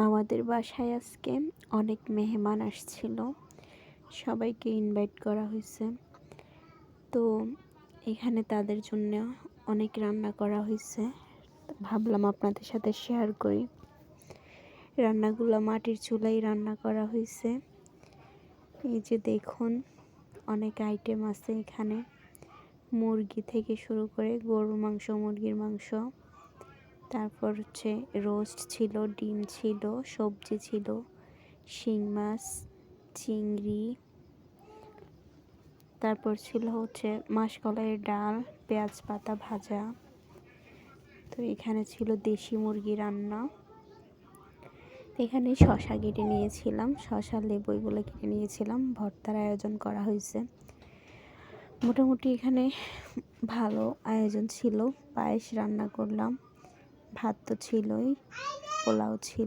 আমাদের বাসায় আজকে অনেক মেহমান আসছিল, সবাইকে ইনভাইট করা হয়েছে। তো এখানে তাদের জন্য অনেক রান্না করা হয়েছে, ভাবলাম আপনাদের সাথে শেয়ার করি। রান্নাগুলো মাটির চুলায় রান্না করা হয়েছে। এই যে দেখুন, অনেক আইটেম আছে এখানে, মুরগি থেকে শুরু করে গরুর মাংস, মুরগির মাংস, তারপর হচ্ছে রোস্ট ছিল, ডিম ছিল, সবজি ছিল, শিং মাছ, চিংড়ি, তারপর ছিল হচ্ছে মাসকলাইয়ের ডাল, পেঁয়াজ পাতা ভাজা। তো এখানে ছিল দেশি মুরগি রান্না। এখানে শশা কেটে নিয়েছিলাম, শশা লেবু এগুলো কেটে নিয়েছিলাম, ভর্তার আয়োজন করা হয়েছে। মোটামুটি এখানে ভালো আয়োজন ছিল। পায়েস রান্না করলাম, ভাত তো ছিলই, পোলাও ছিল।